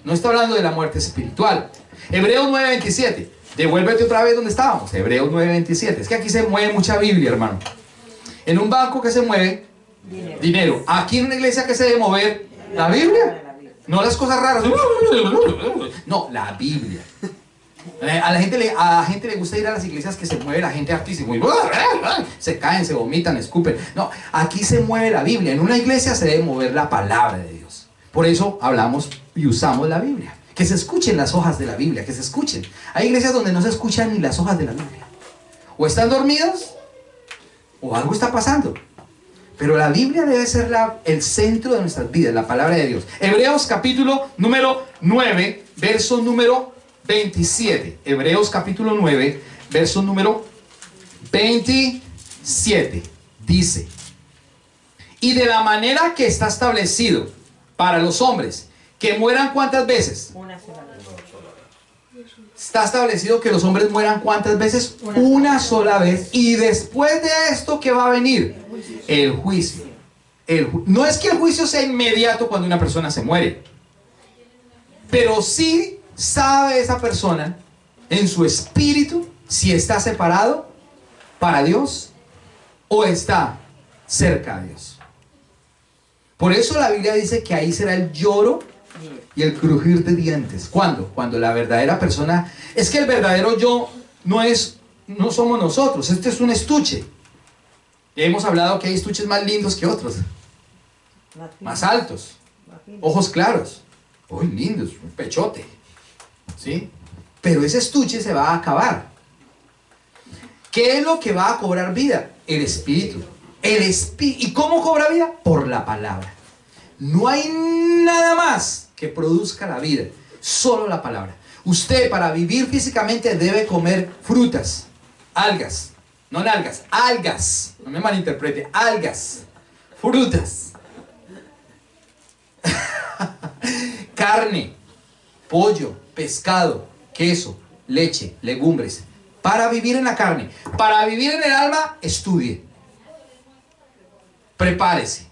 No está hablando de la muerte espiritual. Hebreos 9:27. Devuélvete otra vez donde estábamos. Hebreos 9:27. Es que aquí se mueve mucha Biblia, hermano. En un banco que se mueve dinero. Aquí en una iglesia que se debe mover la Biblia. No las cosas raras. No, la Biblia. A la gente le gusta ir a las iglesias que se mueve la gente hartísimo y se caen, se vomitan, escupen. No, aquí se mueve la Biblia. En una iglesia se debe mover la palabra de Dios. Por eso hablamos y usamos la Biblia. Que se escuchen las hojas de la Biblia, que se escuchen. Hay iglesias donde no se escuchan ni las hojas de la Biblia. O están dormidos o algo está pasando. Pero la Biblia debe ser el centro de nuestras vidas, la palabra de Dios. Hebreos capítulo número 9, verso número 27. Hebreos capítulo 9, verso número 27. Dice: y de la manera que está establecido para los hombres, que mueran ¿cuántas veces? Una sola vez. Está establecido que los hombres mueran ¿cuántas veces? Una sola vez. Y después de esto, ¿qué va a venir? El juicio. No es que el juicio sea inmediato cuando una persona se muere, pero sí sabe esa persona en su espíritu si está separado para Dios o está cerca de Dios. Por eso la Biblia dice que ahí será el lloro y el crujir de dientes. ¿Cuándo? Cuando la verdadera persona... Es que el verdadero yo no somos nosotros. Este es un estuche. Ya hemos hablado que hay estuches más lindos que otros, más altos, ojos claros, uy, lindos, un pechote, ¿sí? Pero ese estuche se va a acabar. ¿Qué es lo que va a cobrar vida? El espíritu. ¿Y cómo cobra vida? Por la palabra. No hay nada más que produzca la vida, solo la palabra. Usted, para vivir físicamente, debe comer frutas, algas, no nalgas, algas, no me malinterprete, algas, frutas, carne, pollo, pescado, queso, leche, legumbres. Para vivir en la carne, para vivir en el alma, estudie, prepárese.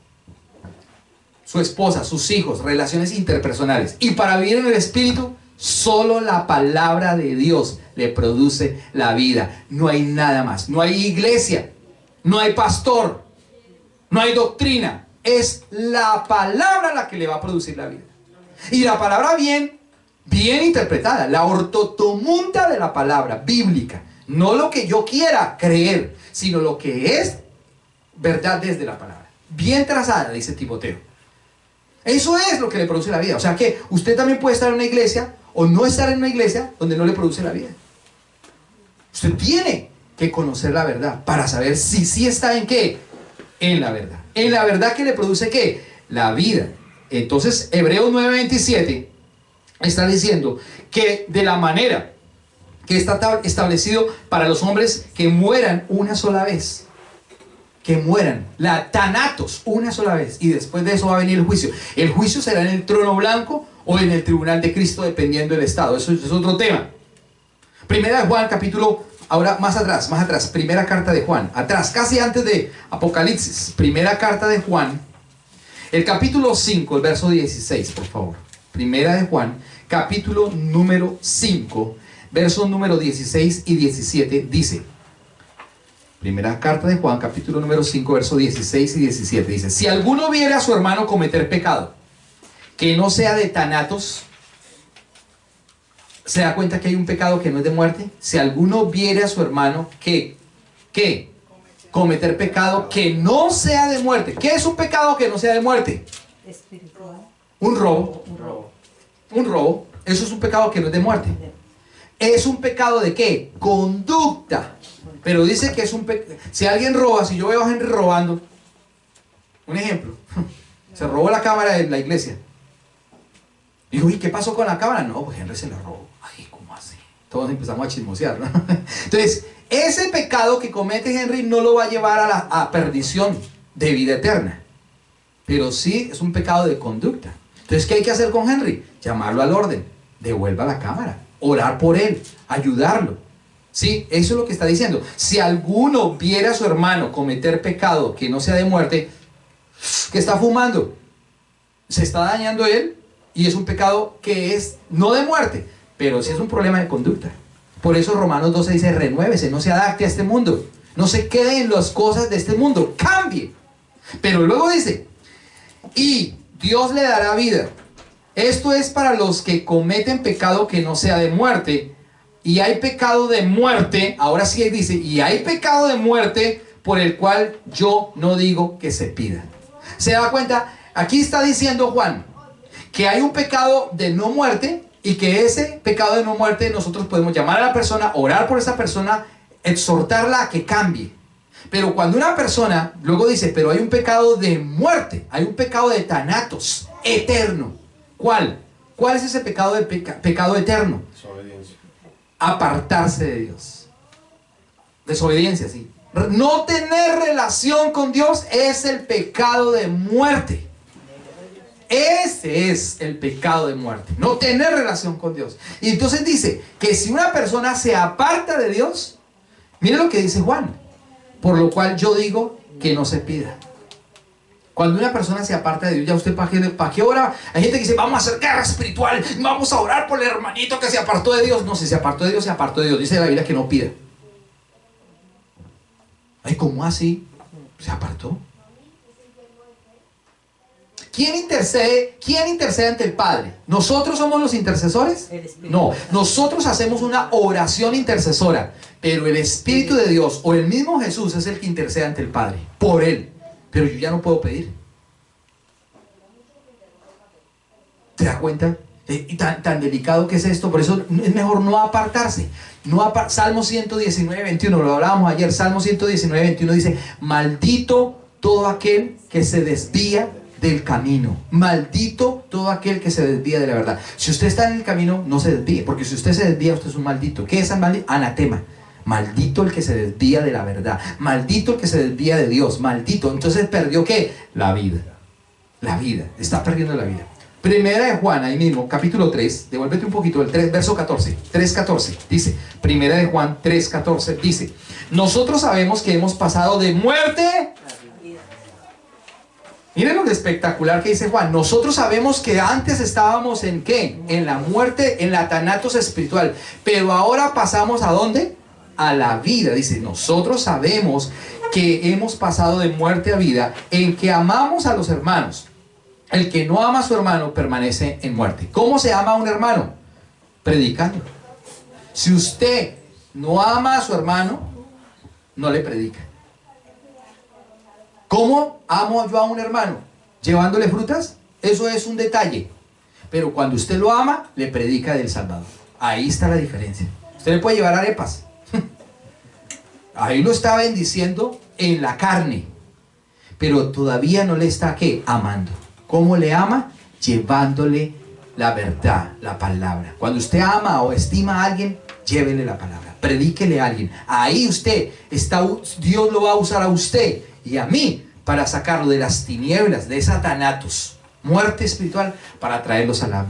Su esposa, sus hijos, relaciones interpersonales. Y para vivir en el espíritu, solo la palabra de Dios le produce la vida. No hay nada más. No hay iglesia, no hay pastor, no hay doctrina. Es la palabra la que le va a producir la vida. Y la palabra bien interpretada, la ortotomunta de la palabra bíblica. No lo que yo quiera creer, sino lo que es verdad desde la palabra. Bien trazada, dice Timoteo. Eso es lo que le produce la vida. O sea que usted también puede estar en una iglesia o no estar en una iglesia donde no le produce la vida. Usted tiene que conocer la verdad para saber si sí está en qué. En la verdad. En la verdad que le produce qué. La vida. Entonces Hebreos 9:27 está diciendo que de la manera que está establecido para los hombres que mueran una sola vez. Que mueran, la thanatos, una sola vez, y después de eso va a venir el juicio. El juicio será en el trono blanco o en el tribunal de Cristo, dependiendo del estado. Eso es otro tema. Primera de Juan, capítulo, ahora más atrás, primera carta de Juan, atrás, casi antes de Apocalipsis, primera carta de Juan, el capítulo 5, el verso 16, por favor. Primera de Juan, capítulo número 5, versos número 16 y 17, dice... Primera carta de Juan, capítulo número 5, versos 16 y 17. Dice: si alguno viere a su hermano cometer pecado, que no sea de thanatos, ¿se da cuenta que hay un pecado que no es de muerte? Si alguno viere a su hermano que cometer pecado que no sea de muerte. ¿Qué es un pecado que no sea de muerte? Espiritual. Un robo. Un robo. Eso es un pecado que no es de muerte. ¿Es un pecado de qué? Conducta. Pero dice que es un pecado. Si alguien roba, si yo veo a Henry robando, un ejemplo, se robó la cámara de la iglesia. Digo, ¿y qué pasó con la cámara? No, pues Henry se la robó. Ay, ¿cómo así? Todos empezamos a chismosear, ¿no? Entonces, ese pecado que comete Henry no lo va a llevar a perdición de vida eterna. Pero sí es un pecado de conducta. Entonces, ¿qué hay que hacer con Henry? Llamarlo al orden. Devuelva la cámara. Orar por él. Ayudarlo. Sí, eso es lo que está diciendo. Si alguno viera a su hermano cometer pecado que no sea de muerte, ¿qué está fumando? Se está dañando él y es un pecado que es no de muerte, pero sí es un problema de conducta. Por eso Romanos 12 dice: renuévese, no se adapte a este mundo, no se quede en las cosas de este mundo, cambie. Pero luego dice: y Dios le dará vida. Esto es para los que cometen pecado que no sea de muerte. Y hay pecado de muerte, ahora sí dice, y hay pecado de muerte por el cual yo no digo que se pida. ¿Se da cuenta? Aquí está diciendo Juan que hay un pecado de no muerte y que ese pecado de no muerte nosotros podemos llamar a la persona, orar por esa persona, exhortarla a que cambie. Pero cuando una persona, luego dice, pero hay un pecado de muerte, hay un pecado de thanatos, eterno. ¿Cuál? ¿Cuál es ese pecado de pecado eterno? Desobediencia. Apartarse de Dios. Desobediencia, sí. No tener relación con Dios es el pecado de muerte. Ese es el pecado de muerte, no tener relación con Dios. Y entonces dice que si una persona se aparta de Dios, mire lo que dice Juan, por lo cual yo digo que no se pida. Cuando una persona se aparta de Dios, ya usted ¿para qué ora? Hay gente que dice, vamos a hacer guerra espiritual, vamos a orar por el hermanito que se apartó de Dios. No, si se apartó de Dios, se apartó de Dios. Dice la Biblia que no pida. Ay, ¿cómo así? ¿Se apartó? ¿Quién intercede ante el Padre? ¿Nosotros somos los intercesores? No, nosotros hacemos una oración intercesora, pero el Espíritu de Dios o el mismo Jesús es el que intercede ante el Padre, por Él. Pero yo ya no puedo pedir. ¿Te das cuenta? Y tan delicado que es esto. Por eso es mejor no apartarse. Salmo 119, 21, lo hablábamos ayer. Salmo 119, 21 dice: maldito todo aquel que se desvía del camino. Maldito todo aquel que se desvía de la verdad. Si usted está en el camino, no se desvíe, porque si usted se desvía, usted es un maldito. ¿Qué es maldito? Anatema. Maldito el que se desvía de la verdad. Maldito el que se desvía de Dios. Maldito. Entonces perdió ¿qué? La vida. La vida. Está perdiendo la vida. Primera de Juan, ahí mismo, capítulo 3. Devuélvete un poquito, el 3, verso 14. 3:14. Dice, Primera de Juan 3:14. Dice: nosotros sabemos que hemos pasado de muerte. Miren lo espectacular que dice Juan. Nosotros sabemos que antes estábamos en ¿qué? En la muerte, en la thanatos espiritual. Pero ahora pasamos ¿a dónde? A la vida. Dice, nosotros sabemos que hemos pasado de muerte a vida en que amamos a los hermanos. El que no ama a su hermano permanece en muerte. ¿Cómo se ama a un hermano? Predicando. Si usted no ama a su hermano, no le predica. ¿Cómo amo yo a un hermano? ¿Llevándole frutas? Eso es un detalle. Pero cuando usted lo ama, le predica del Salvador. Ahí está la diferencia. Usted le puede llevar arepas. Ahí lo está bendiciendo en la carne. Pero todavía no le está ¿qué? Amando. ¿Cómo le ama? Llevándole la verdad, la palabra. Cuando usted ama o estima a alguien, llévele la palabra. Predíquele a alguien. Ahí usted está, Dios lo va a usar a usted y a mí para sacarlo de las tinieblas, de esa thanatos, muerte espiritual, para traerlos a la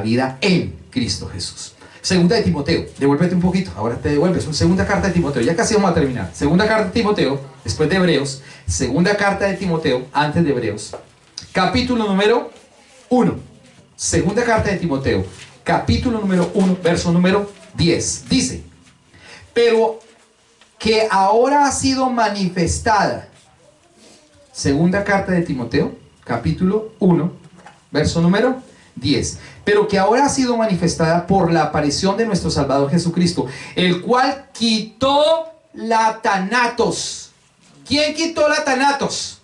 vida en Cristo Jesús. Segunda de Timoteo, devuélvete un poquito, ahora te devuelves. Segunda carta de Timoteo, ya casi vamos a terminar. Segunda carta de Timoteo, después de Hebreos. Segunda carta de Timoteo, antes de Hebreos. Capítulo número 1. Segunda carta de Timoteo, capítulo número 1, verso número 10. Dice: pero que ahora ha sido manifestada. Segunda carta de Timoteo, capítulo 1, verso número 10. Pero que ahora ha sido manifestada por la aparición de nuestro Salvador Jesucristo, el cual quitó la thanatos. ¿Quién quitó la thanatos?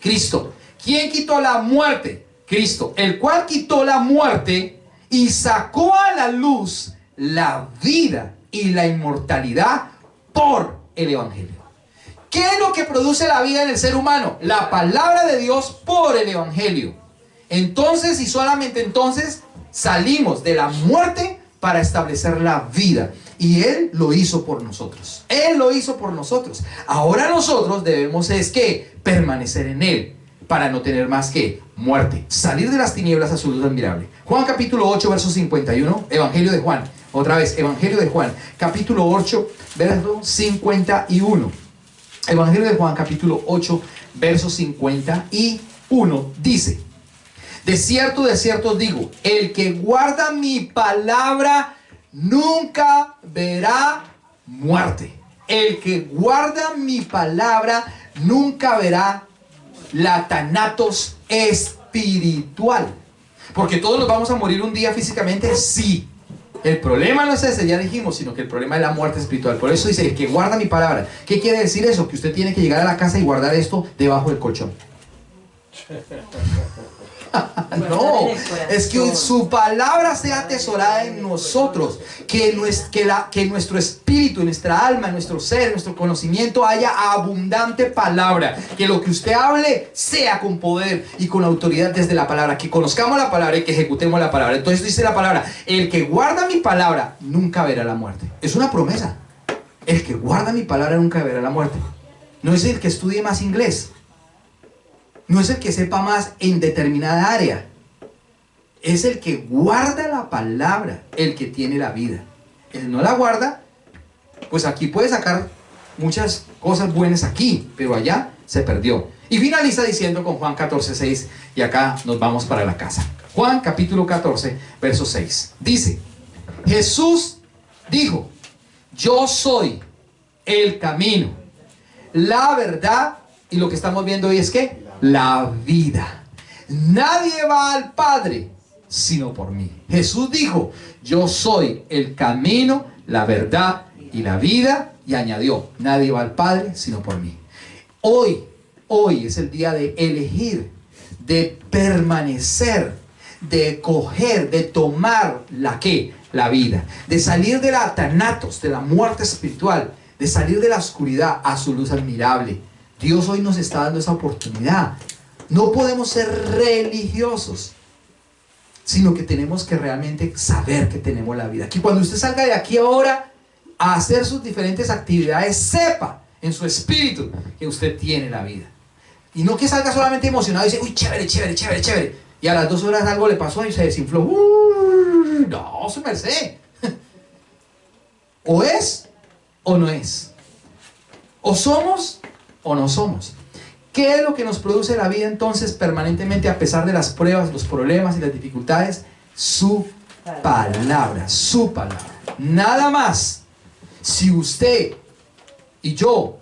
Cristo. ¿Quién quitó la muerte? Cristo. El cual quitó la muerte y sacó a la luz la vida y la inmortalidad por el Evangelio. ¿Qué es lo que produce la vida en el ser humano? La palabra de Dios por el Evangelio. Entonces y solamente entonces salimos de la muerte para establecer la vida. Y Él lo hizo por nosotros. Él lo hizo por nosotros. Ahora nosotros debemos es que permanecer en Él para no tener más que muerte. Salir de las tinieblas a su luz admirable. Juan capítulo 8, verso 51. Evangelio de Juan. Otra vez, Evangelio de Juan. Capítulo 8, verso 51. Evangelio de Juan, capítulo 8, verso 51. Dice: de cierto os digo, el que guarda mi palabra nunca verá muerte. El que guarda mi palabra nunca verá la thanatos espiritual. Porque todos nos vamos a morir un día físicamente, sí. El problema no es ese, ya dijimos, sino que el problema es la muerte espiritual. Por eso dice, el que guarda mi palabra. ¿Qué quiere decir eso? Que usted tiene que llegar a la casa y guardar esto debajo del colchón. No, es que su palabra sea atesorada en nosotros, que nuestro espíritu, nuestra alma, nuestro ser, nuestro conocimiento haya abundante palabra, que lo que usted hable sea con poder y con autoridad desde la palabra, que conozcamos la palabra y que ejecutemos la palabra. Entonces dice la palabra, el que guarda mi palabra nunca verá la muerte. Es una promesa. El que guarda mi palabra nunca verá la muerte. No es el que estudie más inglés. No es el que sepa más en determinada área. Es el que guarda la palabra, el que tiene la vida. El no la guarda, pues aquí puede sacar muchas cosas buenas aquí, pero allá se perdió. Y finaliza diciendo con Juan 14:6, y acá nos vamos para la casa. Juan capítulo 14, verso 6. Dice, Jesús dijo, yo soy el camino, la verdad, y lo que estamos viendo hoy es que la vida. Nadie va al Padre sino por mí. Jesús dijo, yo soy el camino, la verdad y la vida, y añadió, nadie va al Padre sino por mí. Hoy es el día de elegir, de permanecer, de coger, de tomar la vida, de salir de la thanatos, de la muerte espiritual, de salir de la oscuridad a su luz admirable. Dios hoy nos está dando esa oportunidad. No podemos ser religiosos, sino que tenemos que realmente saber que tenemos la vida. Que cuando usted salga de aquí ahora a hacer sus diferentes actividades, sepa en su espíritu que usted tiene la vida. Y no que salga solamente emocionado y dice, uy, chévere, chévere, chévere, chévere. Y a las 2 horas algo le pasó y se desinfló. No, su merced. O es o no es. O somos o no somos. ¿Qué es lo que nos produce la vida entonces permanentemente a pesar de las pruebas, los problemas y las dificultades? Su palabra, su palabra. Nada más. Si usted y yo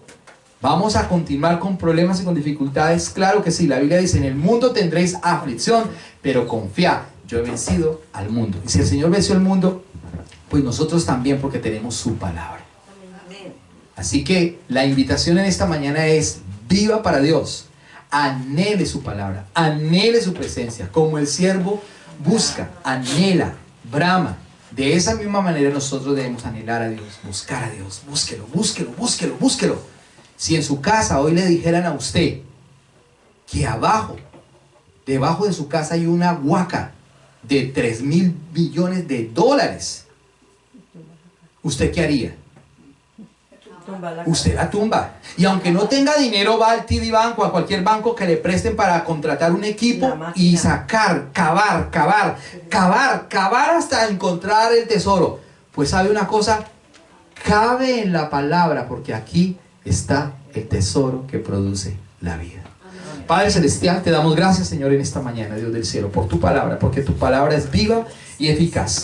vamos a continuar con problemas y con dificultades, claro que sí, la Biblia dice, en el mundo tendréis aflicción, pero confiad, yo he vencido al mundo. Y si el Señor venció al mundo, pues nosotros también, porque tenemos su palabra. Así que la invitación en esta mañana es, viva para Dios, anhele su palabra, anhele su presencia, como el siervo busca, anhela, brama. De esa misma manera nosotros debemos anhelar a Dios, buscar a Dios, búsquelo, búsquelo, búsquelo, búsquelo. Si en su casa hoy le dijeran a usted que debajo de su casa hay una huaca de 3.000 billones de dólares, ¿usted qué haría? Usted la tumba. Y aunque no tenga dinero, va al TD Banco, a cualquier banco que le presten para contratar un equipo y sacar, cavar hasta encontrar el tesoro. Pues sabe una cosa, cabe en la palabra, porque aquí está el tesoro que produce la vida. Padre Celestial, te damos gracias, Señor, en esta mañana, Dios del cielo, por tu palabra, porque tu palabra es viva y eficaz.